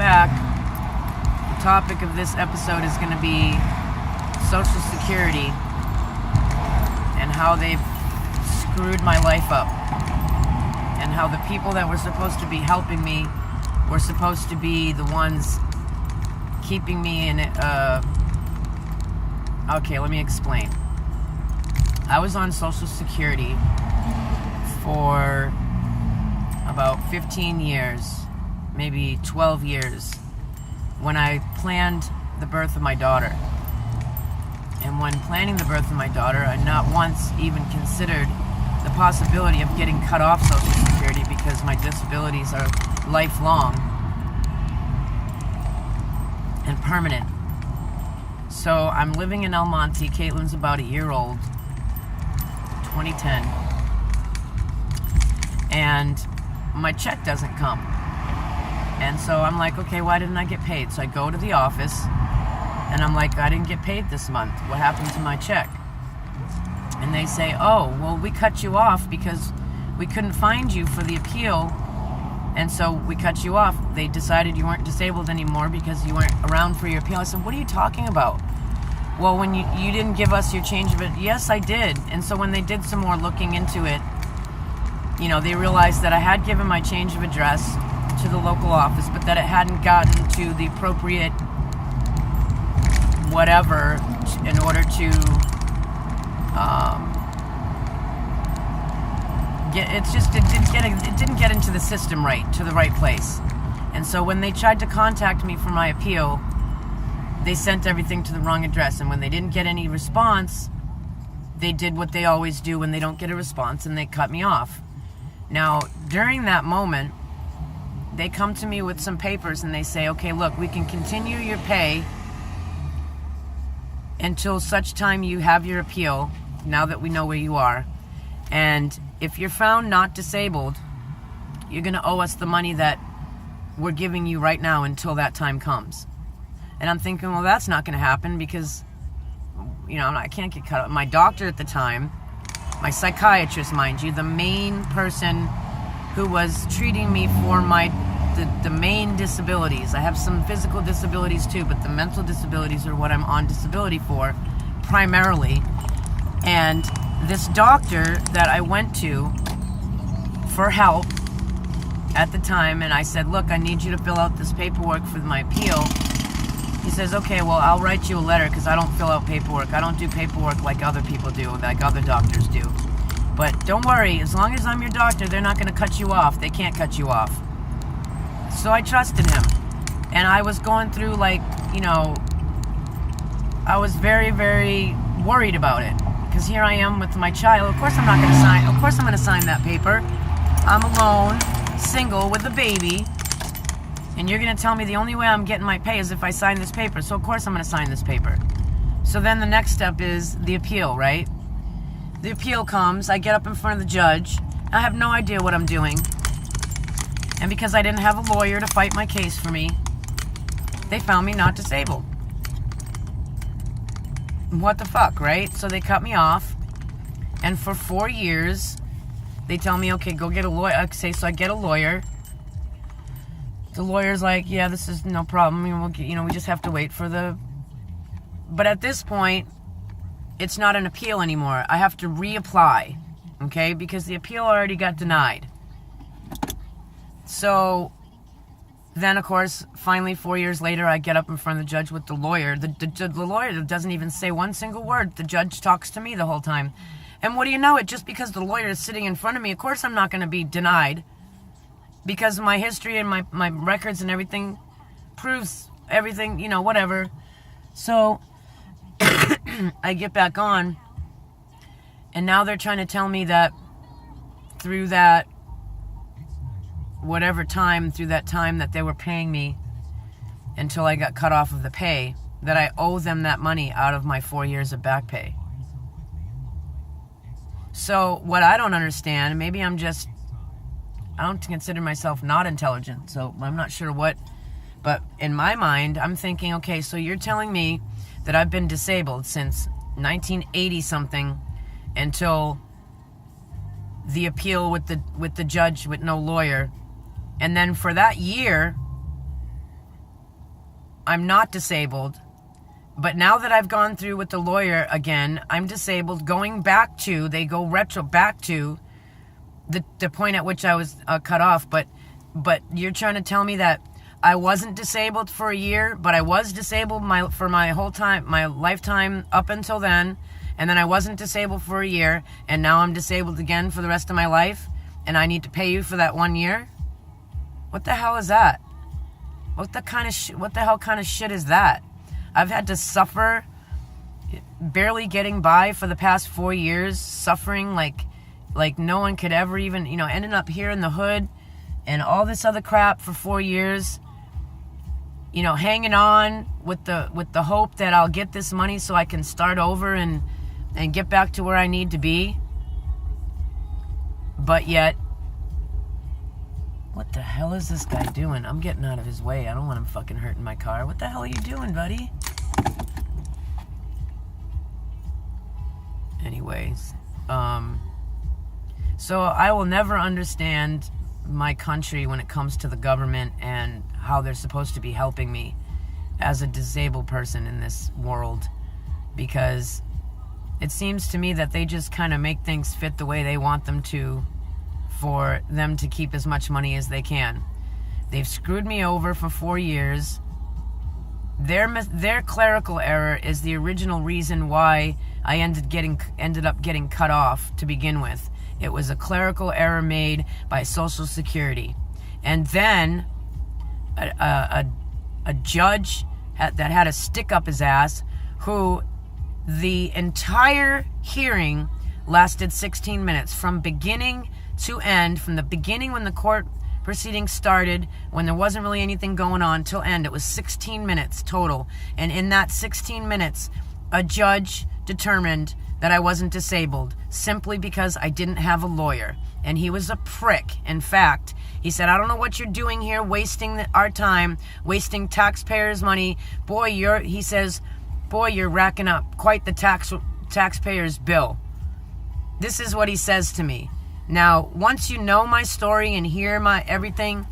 back. The topic of this episode is going to be Social Security and how they've screwed my life up, and how the people that were supposed to be helping me were supposed to be the ones keeping me in it. Okay, let me explain. I was on Social Security for about 15 years, maybe 12 years, when I planned the birth of my daughter. And when planning the birth of my daughter, I not once even considered the possibility of getting cut off Social Security because my disabilities are lifelong and permanent. So I'm living in El Monte. Caitlin's about a year old, 2010. And my check doesn't come. And so I'm like, okay, why didn't I get paid? So I go to the office and I'm like, I didn't get paid this month. What happened to my check? And they say, oh, well, we cut you off because we couldn't find you for the appeal. And so we cut you off. They decided you weren't disabled anymore because you weren't around for your appeal. I said, what are you talking about? Well, when you didn't give us your change of it. Yes, I did. And so when they did some more looking into it, they realized that I had given my change of address to the local office, but that it hadn't gotten to the appropriate whatever in order to it didn't get into the system right, to the right place. And so when they tried to contact me for my appeal, they sent everything to the wrong address. And when they didn't get any response, they did what they always do when they don't get a response, and they cut me off. Now, during that moment, they come to me with some papers and they say, okay, look, we can continue your pay until such time you have your appeal, now that we know where you are. And if you're found not disabled, you're going to owe us the money that we're giving you right now until that time comes. And I'm thinking, well, that's not going to happen because, I can't get cut off. My doctor at the time, my psychiatrist, mind you, the main person who was treating me for the main disabilities. I have some physical disabilities too, but the mental disabilities are what I'm on disability for, primarily. And this doctor that I went to for help at the time, and I said, look, I need you to fill out this paperwork for my appeal. He says, okay, well, I'll write you a letter because I don't fill out paperwork. I don't do paperwork like other people do, like other doctors do. But don't worry, as long as I'm your doctor, they're not going to cut you off. They can't cut you off. So I trusted him. And I was going through, I was very, very worried about it. Because here I am with my child. Of course I'm going to sign that paper. I'm alone, single, with a baby. And you're going to tell me the only way I'm getting my pay is if I sign this paper. So of course I'm going to sign this paper. So then the next step is the appeal, right? The appeal comes. I get up in front of the judge. I have no idea what I'm doing. And because I didn't have a lawyer to fight my case for me, they found me not disabled. What the fuck, right? So they cut me off. And for 4 years, they tell me, okay, go get a lawyer. Okay, so I get a lawyer. The lawyer's like, yeah, this is no problem. We just have to wait for the... But at this point, it's not an appeal anymore. I have to reapply, okay? Because the appeal already got denied. So then, of course, finally 4 years later, I get up in front of the judge with the lawyer. The lawyer doesn't even say one single word. The judge talks to me the whole time. And what do you know? It just because the lawyer is sitting in front of me, of course I'm not going to be denied. Because my history and my records and everything proves everything, whatever. So I get back on. And now they're trying to tell me that through that time that they were paying me until I got cut off of the pay, that I owe them that money out of my 4 years of back pay. So what I don't understand, maybe I don't consider myself not intelligent, so I'm not sure what, but in my mind, I'm thinking, okay, so you're telling me that I've been disabled since 1980 something until the appeal with the judge with no lawyer. And then for that year, I'm not disabled. But now that I've gone through with the lawyer again, I'm disabled. They go retro back to the point at which I was cut off. But you're trying to tell me that I wasn't disabled for a year, but I was disabled for my whole time, my lifetime up until then. And then I wasn't disabled for a year, and now I'm disabled again for the rest of my life, and I need to pay you for that 1 year? What the hell is that? What the hell kind of shit is that? I've had to suffer, barely getting by for the past 4 years, suffering like no one could ever even, ending up here in the hood, and all this other crap for 4 years. Hanging on with the hope that I'll get this money so I can start over and get back to where I need to be. But yet, what the hell is this guy doing? I'm getting out of his way. I don't want him fucking hurting my car. What the hell are you doing, buddy? Anyways, so I will never understand my country when it comes to the government and how they're supposed to be helping me as a disabled person in this world, because it seems to me that they just kind of make things fit the way they want them to, for them to keep as much money as they can. They've screwed me over for 4 years. Their clerical error is the original reason why I ended up getting cut off to begin with. It was a clerical error made by Social Security. And then a judge that had a stick up his ass, who the entire hearing lasted 16 minutes from beginning to end, from the beginning when the court proceedings started, when there wasn't really anything going on, till end. It was 16 minutes total. And in that 16 minutes, a judge determined that I wasn't disabled simply because I didn't have a lawyer. And he was a prick. In fact, he said, I don't know what you're doing here, wasting our time, wasting taxpayers' money. He says, you're racking up quite the taxpayer's bill. This is what he says to me. Now, once you know my story and hear my everything,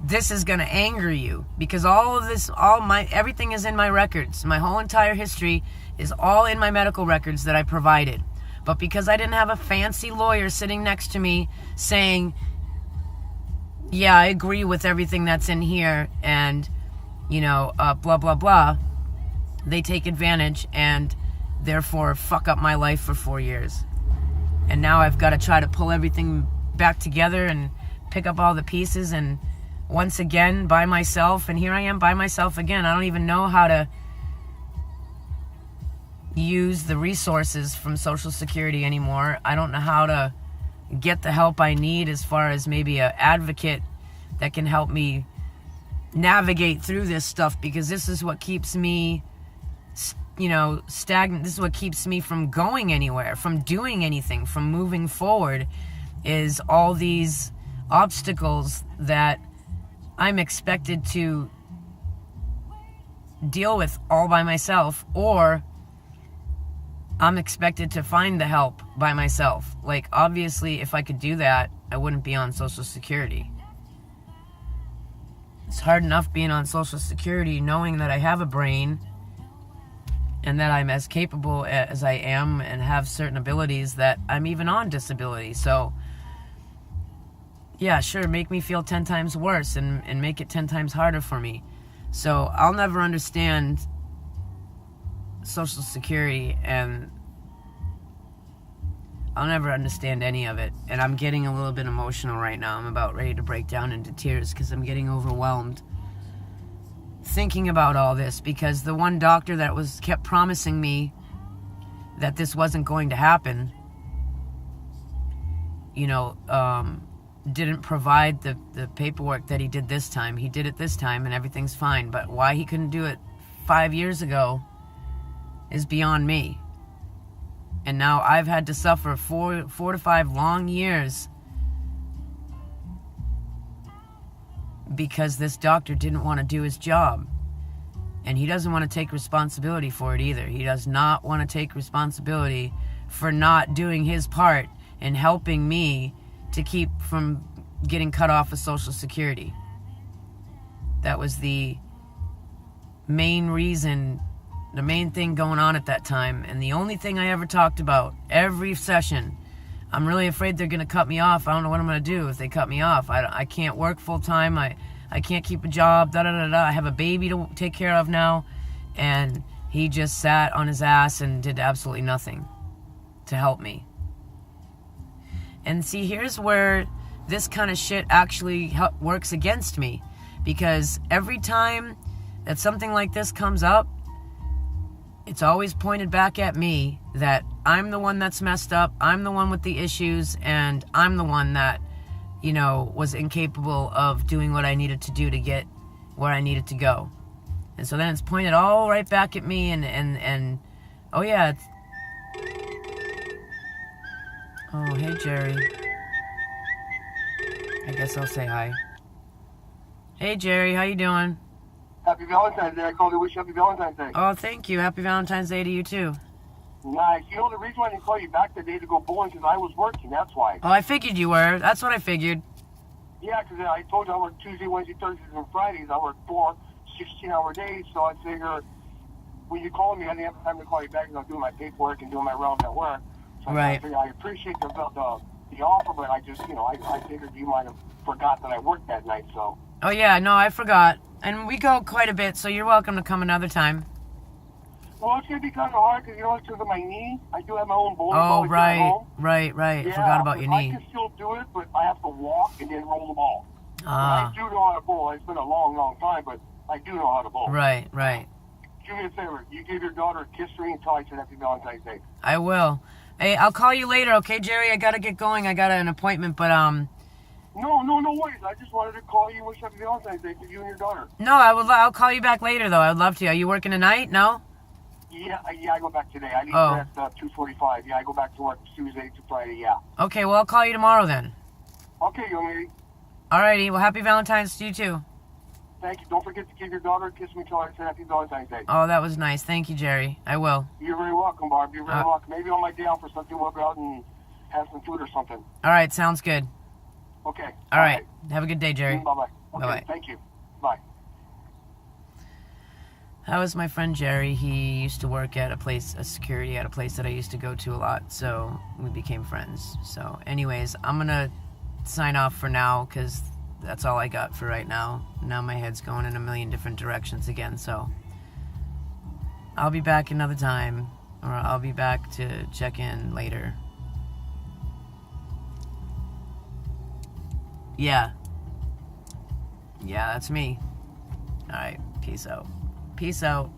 this is going to anger you, because everything is in my records. My whole entire history is all in my medical records that I provided. But because I didn't have a fancy lawyer sitting next to me saying, yeah, I agree with everything that's in here, and, blah, blah, blah, they take advantage and therefore fuck up my life for 4 years. And now I've got to try to pull everything back together and pick up all the pieces, and once again by myself, and here I am by myself again. I don't even know how to use the resources from Social Security anymore. I don't know how to get the help I need, as far as maybe an advocate that can help me navigate through this stuff, because this is what keeps me stagnant. This is what keeps me from going anywhere, from doing anything, from moving forward, is all these obstacles that I'm expected to deal with all by myself, or I'm expected to find the help by myself. Like, obviously, if I could do that, I wouldn't be on Social Security. It's hard enough being on Social Security knowing that I have a brain and that I'm as capable as I am and have certain abilities, that I'm even on disability. So, yeah, sure, make me feel 10 times worse and make it 10 times harder for me. So I'll never understand Social Security, and I'll never understand any of it. And I'm getting a little bit emotional right now. I'm about ready to break down into tears because I'm getting overwhelmed thinking about all this, because the one doctor that kept promising me that this wasn't going to happen, didn't provide the paperwork that he did this time. He did it this time and everything's fine. But why he couldn't do it 5 years ago is beyond me. And now I've had to suffer 4 to 5 long years because this doctor didn't want to do his job. And he doesn't want to take responsibility for it either. He does not want to take responsibility for not doing his part in helping me to keep from getting cut off of Social Security. That was the main reason, the main thing going on at that time, and the only thing I ever talked about every session. I'm really afraid they're going to cut me off. I don't know what I'm going to do if they cut me off. I can't work full time. I can't keep a job. I have a baby to take care of now. And he just sat on his ass and did absolutely nothing to help me. And see, here's where this kind of shit actually works against me. Because every time that something like this comes up, it's always pointed back at me that I'm the one that's messed up, I'm the one with the issues, and I'm the one that, was incapable of doing what I needed to do to get where I needed to go. And so then it's pointed all right back at me, and oh yeah. Oh, hey Jerry. I guess I'll say hi. Hey Jerry, how you doing? Happy Valentine's Day. I called to wish you happy Valentine's Day. Oh, thank you. Happy Valentine's Day to you too. Nice. The reason why I didn't call you back today to go bowling because I was working. That's why. Oh, I figured you were. That's what I figured. Yeah, because I told you I work Tuesday, Wednesday, Thursdays, and Fridays. I work 4 16-hour days, so I figure when you call me, I didn't have time to call you back because I'm doing my paperwork and doing my rounds at work. So right. I appreciate the offer, but I just, I figured you might have forgot that I worked that night, so. Oh, yeah. No, I forgot. And we go quite a bit, so you're welcome to come another time. Well, it's going to be kind of hard because, it's because of my knee. I do have my own bowling ball. Oh, right. Yeah, I forgot about your knee. I can still do it, but I have to walk and then roll the ball. Ah. I do know how to bowl. It's been a long, long time, but I do know how to bowl. Right. Do me a favor. You give your daughter a kiss ring and tell her I said Happy Valentine's Day. I will. Hey, I'll call you later, okay, Jerry? I got to get going. I got an appointment, but, No worries. I just wanted to call you and wish Happy Valentine's Day to you and your daughter. No, I'll call you back later, though. I would love to. Are you working tonight? No? Yeah, I go back today. I leave at 2:45. Yeah, I go back to work Tuesday to Friday, yeah. Okay, well, I'll call you tomorrow then. Okay, young lady. Alrighty, well, happy Valentine's to you, too. Thank you. Don't forget to give your daughter a kiss me till I said Happy Valentine's Day. Oh, that was nice. Thank you, Jerry. I will. You're very welcome, Barb. You're very welcome. Maybe on my day off or something, we'll go out and have some food or something. All right, sounds good. Okay. All right. Have a good day, Jerry. Bye-bye. Okay, Bye-bye. Thank you. Bye. That was my friend Jerry. He used to work at a security at a place that I used to go to a lot, so we became friends. So anyways, I'm going to sign off for now because that's all I got for right now. Now my head's going in a million different directions again, so I'll be back another time, or I'll be back to check in later. Yeah, that's me. All right, peace out. Peace out.